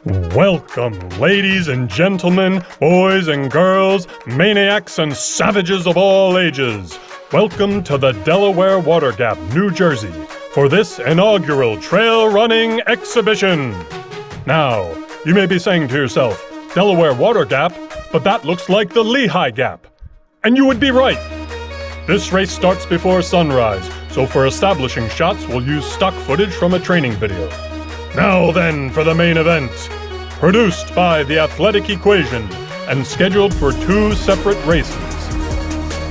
Welcome, ladies and gentlemen, boys and girls, maniacs and savages of all ages. Welcome to the Delaware Water Gap, New Jersey, for this inaugural trail running exhibition. Now, you may be saying to yourself, Delaware Water Gap, but that looks like the Lehigh Gap. And you would be right. This race starts before sunrise, so for establishing shots, we'll use stock footage from a training video. Now then, for the main event. Produced by The Athletic Equation and scheduled for 2 separate races.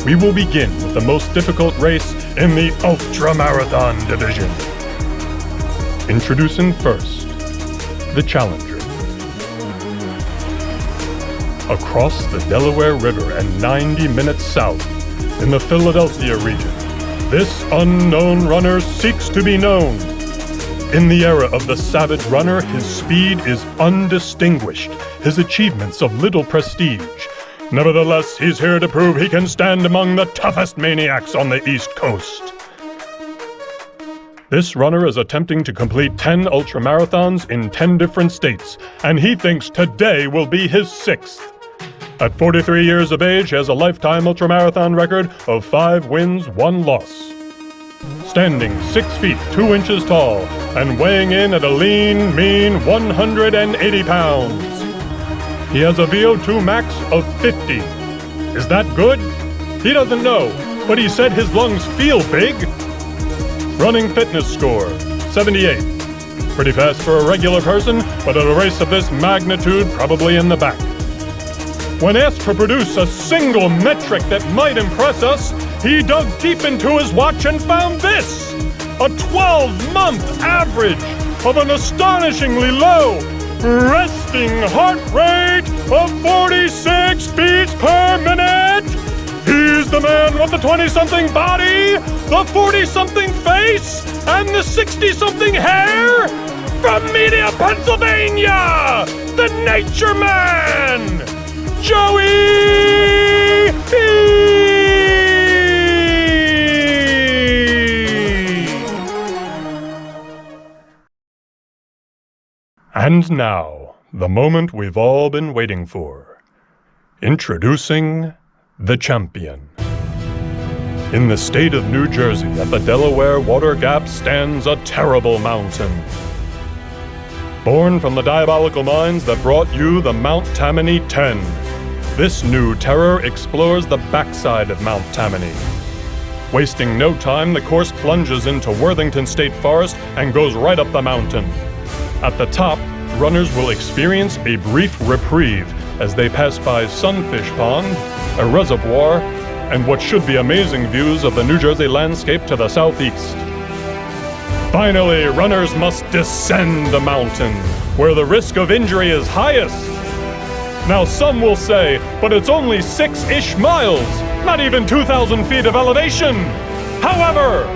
We will begin with the most difficult race in the ultramarathon division. Introducing first, the challenger. Across the Delaware River and 90 minutes south, in the Philadelphia region, this unknown runner seeks to be known. In the era of the savage runner, his speed is undistinguished, his achievements of little prestige. Nevertheless, he's here to prove he can stand among the toughest maniacs on the East Coast. This runner is attempting to complete 10 ultramarathons in 10 different states, and he thinks today will be his 6th. At 43 years of age, he has a lifetime ultramarathon record of 5 wins, 1 loss. Standing 6 feet 2 inches tall and weighing in at a lean, mean 180 pounds. He has a VO2 max of 50. Is that good? He doesn't know, but he said his lungs feel big. Running fitness score, 78. Pretty fast for a regular person, but at a race of this magnitude, probably in the back. When asked to produce a single metric that might impress us, he dug deep into his watch and found this! A 12-month average of an astonishingly low resting heart rate of 46 beats per minute! He's the man with the 20-something body, the 40-something face, and the 60-something hair! From Media, Pennsylvania, the Nature Man! Joey P. And now, the moment we've all been waiting for. Introducing the champion. In the state of New Jersey, at the Delaware Water Gap, stands a terrible mountain. Born from the diabolical minds that brought you the Mount Tammany 10. This new terror explores the backside of Mount Tammany. Wasting no time, the course plunges into Worthington State Forest and goes right up the mountain. At the top, runners will experience a brief reprieve as they pass by Sunfish Pond, a reservoir, and what should be amazing views of the New Jersey landscape to the southeast. Finally, runners must descend the mountain, where the risk of injury is highest. Now some will say, but it's only 6-ish miles, not even 2,000 feet of elevation. However,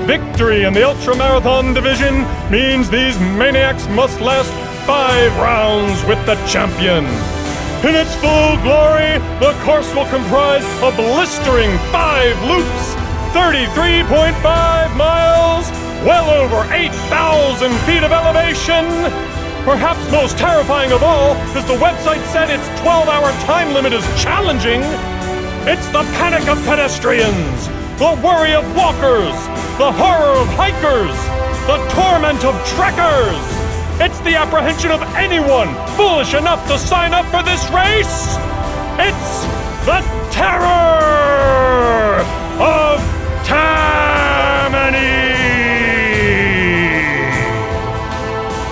victory in the ultramarathon division means these maniacs must last 5 rounds with the champion. In its full glory, the course will comprise a blistering 5 loops, 33.5 miles, well over 8,000 feet of elevation. Perhaps most terrifying of all is the website said its 12-hour time limit is challenging. It's the panic of pedestrians, the worry of walkers, the horror of hikers, the torment of trekkers. It's the apprehension of anyone foolish enough to sign up for this race. It's the terror of Tammany.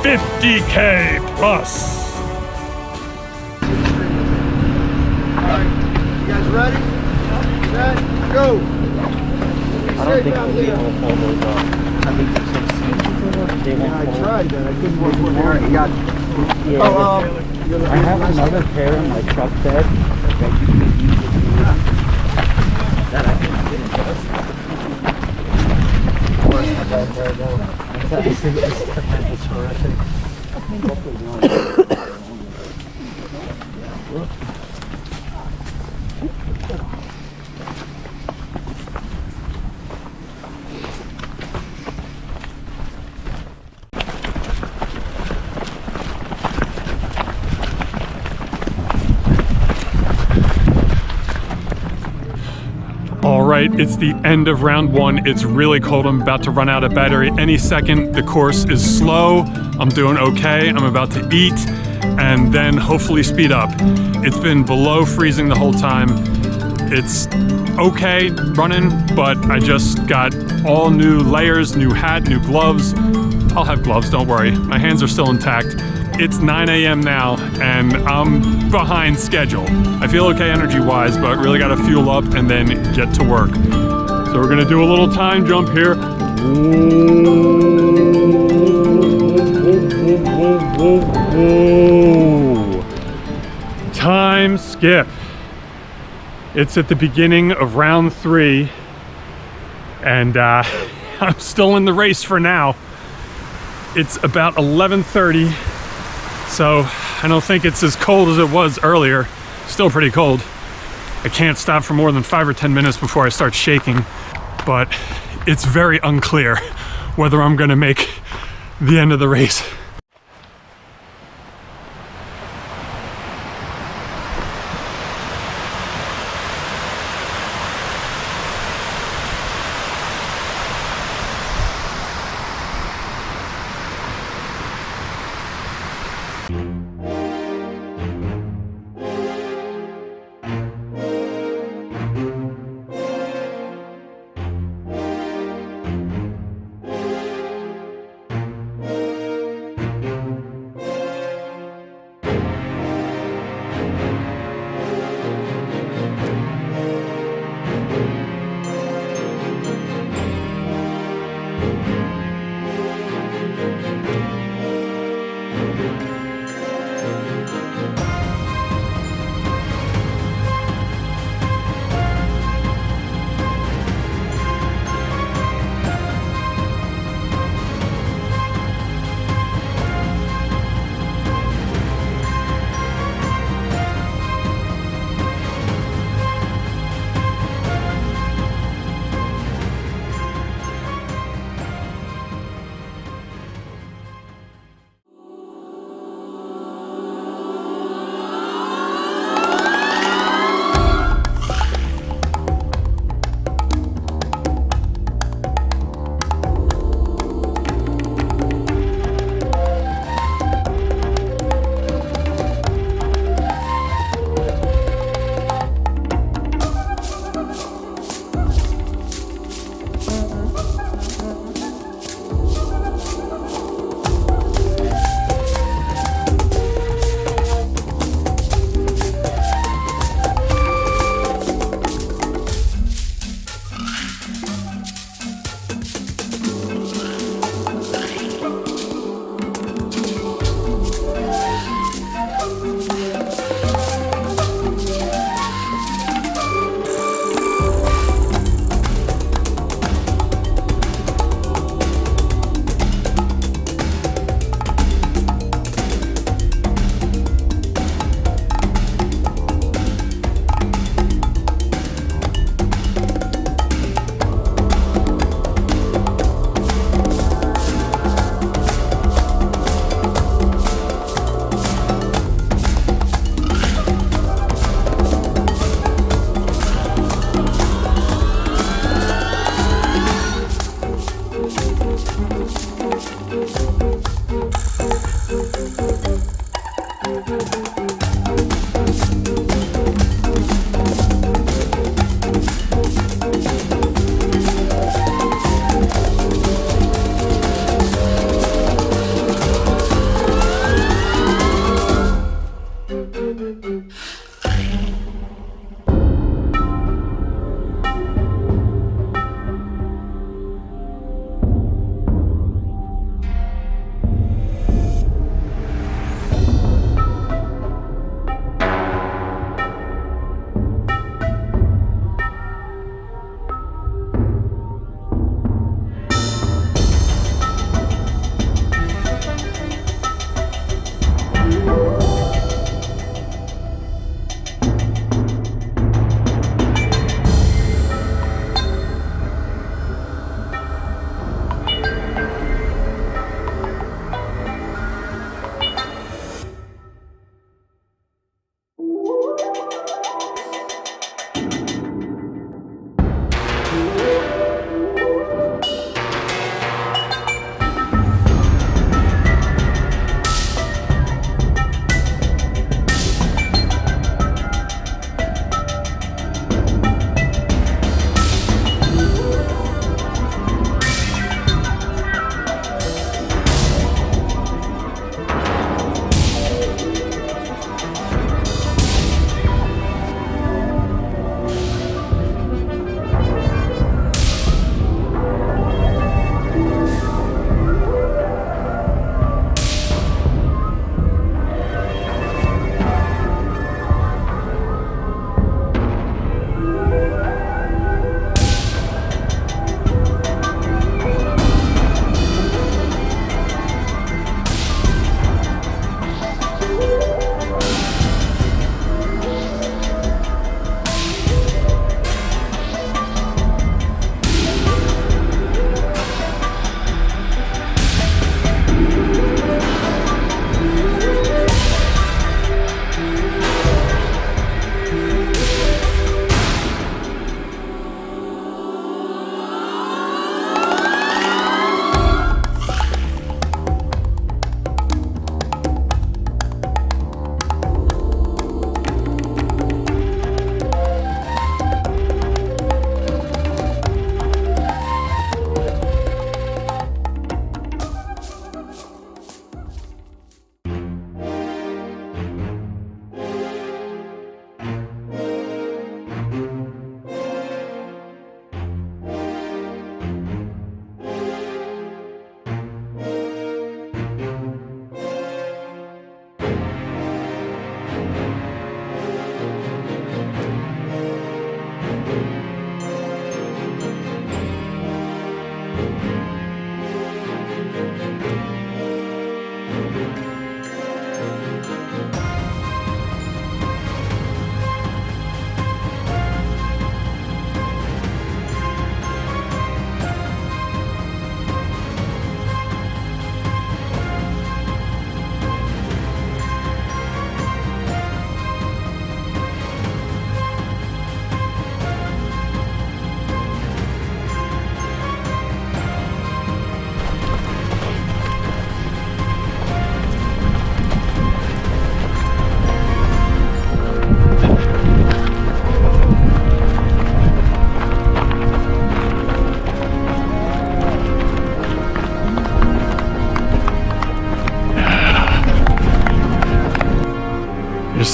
50K plus. All right, you guys ready? Set, go. I don't think we'll be able to pull those off. I think I tried that. I couldn't work with it. You got it. Yeah. I have another pair in my truck bed that you can use if you need. That I can It's horrific. right, it's the end of round one. It's really cold. I'm about to run out of battery any second. The course is slow. I'm doing okay. I'm about to eat and then hopefully speed up. It's been below freezing the whole time. It's okay running, but I just got all new layers, new hat, new gloves. I'll have gloves, don't worry. My hands are still intact. It's 9 a.m. now, and I'm behind schedule. I feel okay energy-wise, but really gotta fuel up and then get to work. So we're gonna do a little time jump here. Whoa. Time skip. It's at the beginning of round 3, and I'm still in the race for now. It's about 11:30, so I don't think it's as cold as it was earlier. Still pretty cold. I can't stop for more than 5 or 10 minutes before I start shaking, but it's very unclear whether I'm gonna make the end of the race.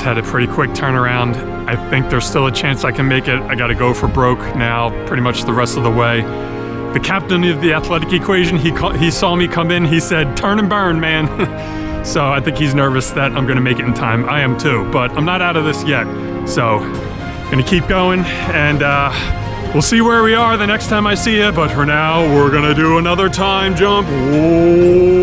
had a pretty quick turnaround. I think there's still a chance I can make it. I gotta go for broke now, pretty much the rest of the way. The captain of the athletic equation, he saw me come in, he said, turn and burn, man. So I think he's nervous that I'm gonna make it in time. I am too, but I'm not out of this yet. So, gonna keep going, and we'll see where we are the next time I see you, but for now, we're gonna do another time jump. Whoa.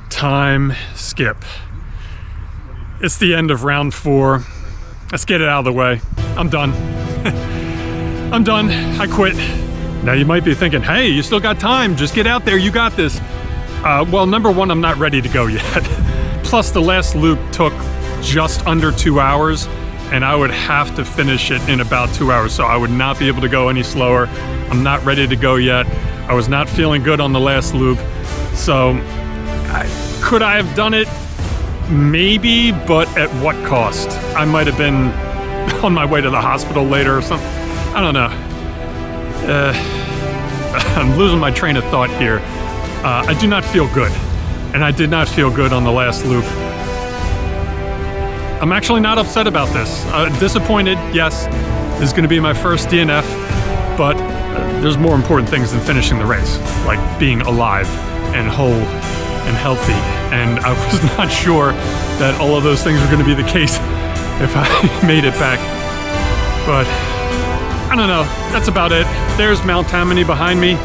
Time skip. It's the end of round 4. Let's get it out of the way. I'm done. I'm done. I quit. Now you might be thinking, hey, you still got time. Just get out there. You got this. Well, number one, I'm not ready to go yet. Plus, the last loop took just under 2 hours, and I would have to finish it in about 2 hours, so I would not be able to go any slower. I'm not ready to go yet. I was not feeling good on the last loop. So, could I have done it? Maybe, but at what cost? I might have been on my way to the hospital later or something. I don't know. I'm losing my train of thought here. I do not feel good, and I did not feel good on the last loop. I'm actually not upset about this. Disappointed, yes. This is going to be my first DNF, but there's more important things than finishing the race, like being alive and whole and healthy. And I was not sure that all of those things were going to be the case if I made it back. But I don't know. That's about it. There's Mount Tammany behind me.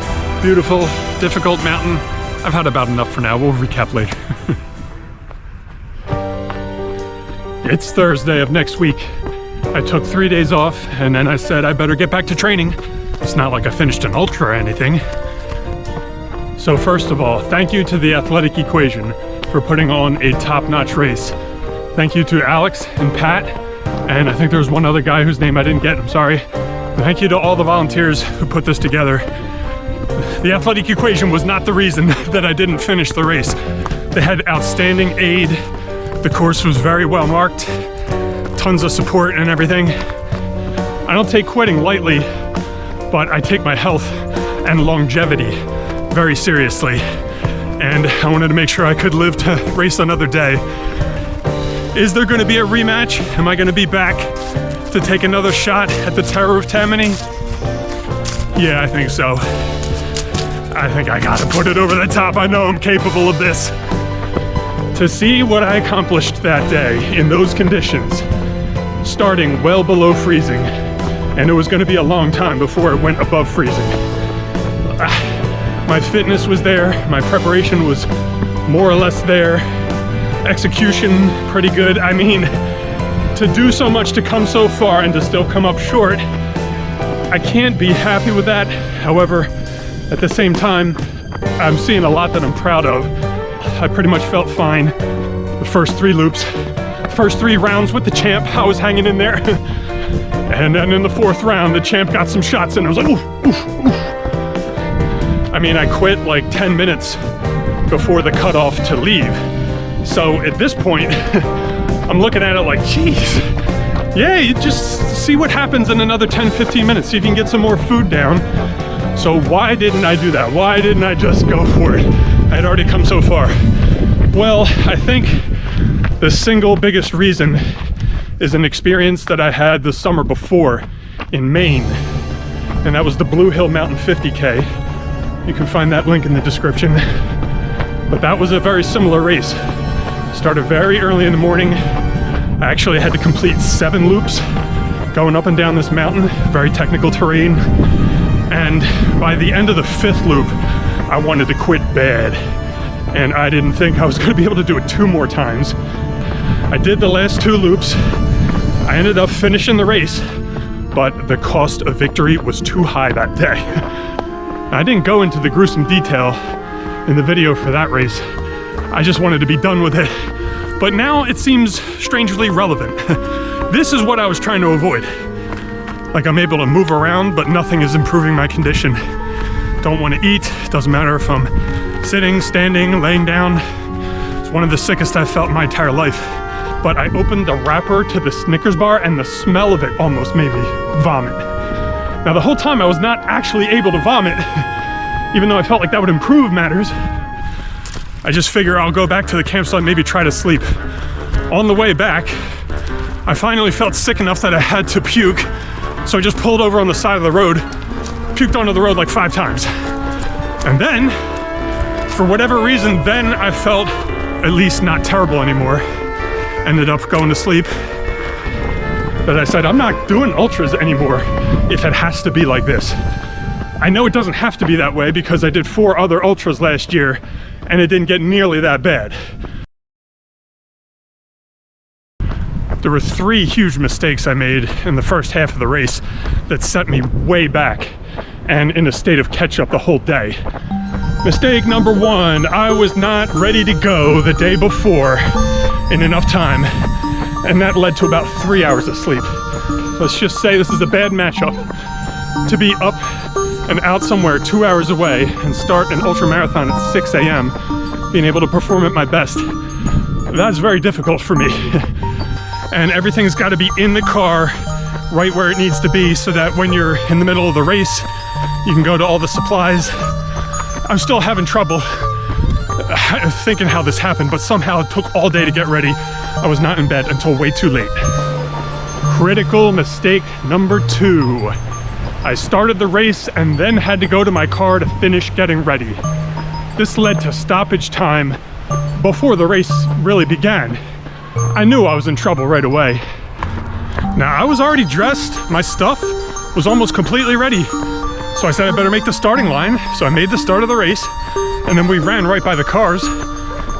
Beautiful, difficult mountain. I've had about enough for now. We'll recap later. It's Thursday of next week. I took 3 days off, and then I said I better get back to training. It's not like I finished an ultra or anything. So first of all, thank you to the Athletic Equation for putting on a top-notch race. Thank you to Alex and Pat, and I think there was one other guy whose name I didn't get, I'm sorry. Thank you to all the volunteers who put this together. The Athletic Equation was not the reason that I didn't finish the race. They had outstanding aid. The course was very well marked. Tons of support and everything. I don't take quitting lightly, but I take my health and longevity very seriously. And I wanted to make sure I could live to race another day. Is there going to be a rematch? Am I going to be back to take another shot at the Terror of Tammany? Yeah, I think so. I think I gotta put it over the top. I know I'm capable of this. To see what I accomplished that day in those conditions, starting well below freezing, and it was going to be a long time before it went above freezing. My fitness was there, my preparation was more or less there, execution pretty good. I mean, to do so much to come so far and to still come up short, I can't be happy with that. However, at the same time, I'm seeing a lot that I'm proud of. I pretty much felt fine the first 3 loops. First 3 rounds with the champ, I was hanging in there. And then in the 4th round, the champ got some shots and I was like, oof, oof, oof. I mean, I quit like 10 minutes before the cutoff to leave. So at this point, I'm looking at it like, geez, yeah, you just see what happens in another 10, 15 minutes. See if you can get some more food down. So why didn't I do that? Why didn't I just go for it? I had already come so far. Well, I think the single biggest reason is an experience that I had the summer before in Maine. And that was the Blue Hill Mountain 50K. You can find that link in the description. But that was a very similar race. Started very early in the morning. I actually had to complete 7 loops going up and down this mountain, very technical terrain. And by the end of the 5th loop, I wanted to quit bad. And I didn't think I was going to be able to do it 2 more times. I did the last 2 loops. I ended up finishing the race, but the cost of victory was too high that day. I didn't go into the gruesome detail in the video for that race. I just wanted to be done with it. But now it seems strangely relevant. This is what I was trying to avoid. Like, I'm able to move around, but nothing is improving my condition. Don't want to eat. Doesn't matter if I'm sitting, standing, laying down. It's one of the sickest I've felt in my entire life. But I opened the wrapper to the Snickers bar and the smell of it almost made me vomit. Now, the whole time I was not actually able to vomit. even though I felt like that would improve matters. I just figure I'll go back to the campsite, maybe try to sleep. On the way back, I finally felt sick enough that I had to puke, so I just pulled over on the side of the road, puked onto the road like 5 times. And then, for whatever reason, then I felt at least not terrible anymore. Ended up going to sleep. But I said, I'm not doing ultras anymore if it has to be like this. I know it doesn't have to be that way because I did 4 other ultras last year and it didn't get nearly that bad. There were 3 huge mistakes I made in the first half of the race that set me way back and in a state of catch-up the whole day. Mistake number 1, I was not ready to go the day before in enough time, and that led to about 3 hours of sleep. Let's just say this is a bad matchup. To be up and out somewhere 2 hours away and start an ultramarathon at 6 a.m., being able to perform at my best, that's very difficult for me. And everything's got to be in the car right where it needs to be so that when you're in the middle of the race, you can go to all the supplies. I'm still having trouble thinking how this happened, but somehow it took all day to get ready. I was not in bed until way too late. Critical mistake number 2. I started the race and then had to go to my car to finish getting ready. This led to stoppage time before the race really began. I knew I was in trouble right away. Now, I was already dressed, my stuff was almost completely ready. So I said I better make the starting line. So I made the start of the race, and then we ran right by the cars.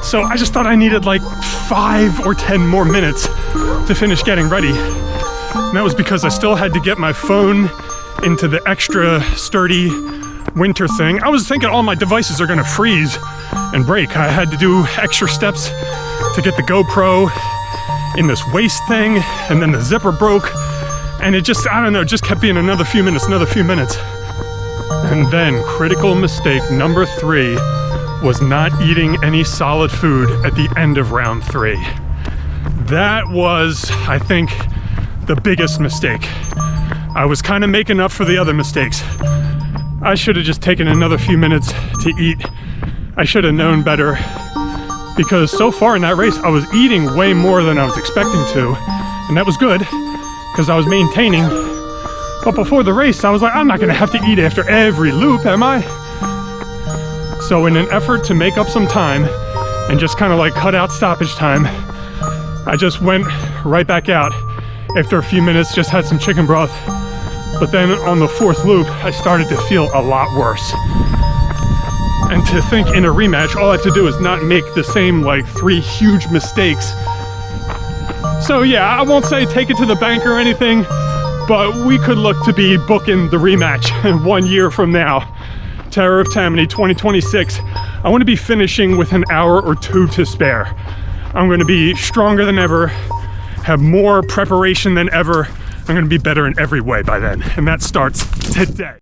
So I just thought I needed like 5 or 10 more minutes to finish getting ready. And that was because I still had to get my phone into the extra sturdy winter thing. I was thinking all my devices are gonna freeze and break. I had to do extra steps to get the GoPro in this waist thing, and then the zipper broke, and it just, I don't know, just kept being another few minutes. And then critical mistake number 3 was not eating any solid food at the end of round 3. That was, I think, the biggest mistake. I was kind of making up for the other mistakes. I should have just taken another few minutes to eat. I should have known better, because so far in that race, I was eating way more than I was expecting to, and that was good, because I was maintaining. But before the race, I was like, I'm not gonna have to eat after every loop, am I? So in an effort to make up some time and just kind of like cut out stoppage time, I just went right back out after a few minutes, just had some chicken broth. But then on the 4th loop, I started to feel a lot worse. And to think in a rematch, all I have to do is not make the same like 3 huge mistakes. So yeah, I won't say take it to the bank or anything, but we could look to be booking the rematch 1 year from now. Terror of Tammany 2026. I want to be finishing with an hour or 2 to spare. I'm going to be stronger than ever, have more preparation than ever. I'm going to be better in every way by then, and that starts today.